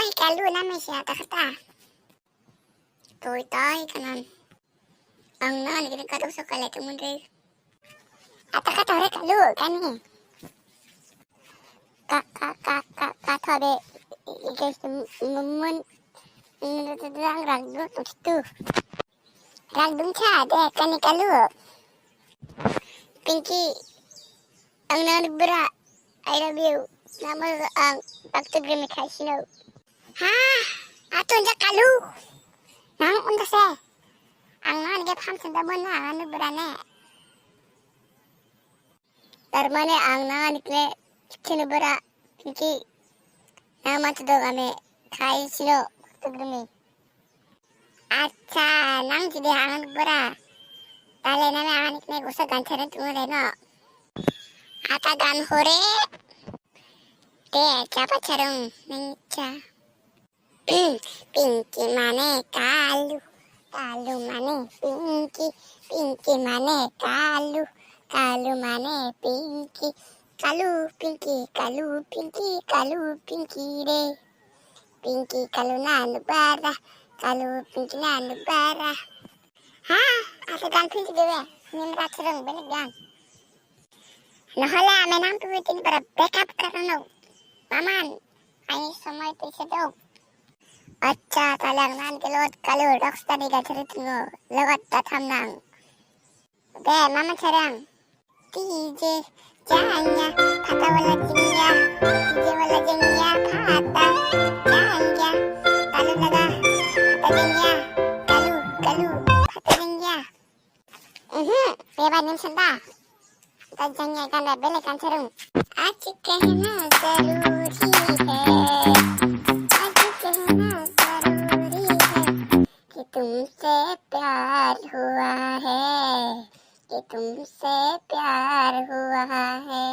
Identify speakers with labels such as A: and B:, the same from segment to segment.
A: Oi, kalu namin siya, takata. Tuwi tayo kanan. Ang nan, ginagkataw sa kalit mo rin. At takata rin kalu, kani. Katabe, ikas mumun, ang ragdo, tutu. Ragdong siya, de, kani kalu. Pinky, ang nagbura, I love you. Namal ang pagtugrimi kaisino. Ha? Ato niya kalu. Nang undase. Ang nanggap hamsan damon na ang nagbura ne. Tarmane ang nangyikle kinubura. Pinky, naman to kami kaisino pagtugrimi. Acha, nang jidi ang nagbura. Tale namin ang nangyikle gusto gantaran tungulay no. Atagan hore. Te, siapa carung nenca? Pinky mane kalu, kalu mane pinky mane kalu mane pinky, kalu pinky re, pinky kalu na nubara, kalu pinky na nubara. Ha, atagan pinky dewe, nimra carung benegang. Nahala, may nampuwitin para backup karano. Paman, ay samay pisa daw. Acha, talang nan kilot kalu, rockstar ni gacharit mo, lagat tatam nang. Be, mama charang. DJ, janya, pata wala jenya, DJ wala jenya, pata, janya, kalu laga, pata jenya, kalu, pata jenya. Beba nim sanda. Tajanya kan bele kan charung. Achi कहना जरूरी है, आज कहना जरूरी है कि तुमसे प्यार हुआ है, कि तुमसे प्यार हुआ है,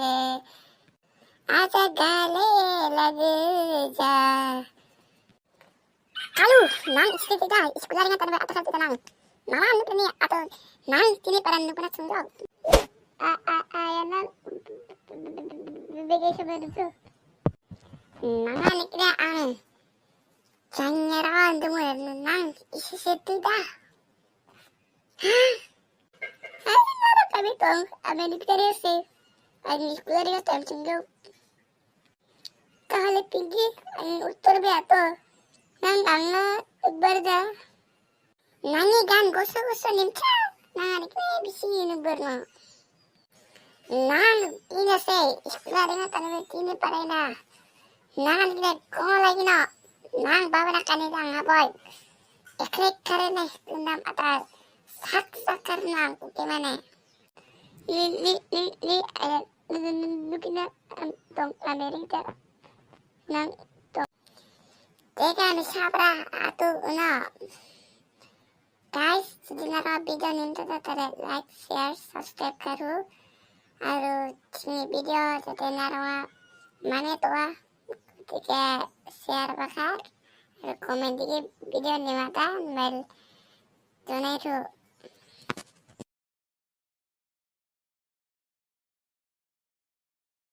A: आजा गाले लग जा. Kalu, nang istri tidak, sekolah dengan tanpa atas hati tenang. Mama anu ni atau nang kini para anu pernah sungguh. Ayan bigay sa bedo. Mga nikla ang sanyarawan dumul nang isisitu dah. Ha? Ay, nara kami tong amenit ka rin si. Ay, niskulah rin ito ang sunggaw. Kahali pigi, ang uttor ba ito. Nang igbarda. Nangigan, gusto nimcha. Nanganik na bisi inubar mo. Nang ina se iskulah dengan tanah tini parena. Nang ina kau lagi no. Nang bawa nak kanidang haboy. Ekrik karena tundam atas sak karena gimana? Li lukina tong Amerika. Nang tong. Teka ni sabra atu una. Guys, sebenarnya video ni tu tadi like, share, subscribe karo. Aru sini video jadi narwa mana tua ketika share bakar aru komen di video ni mata mel donate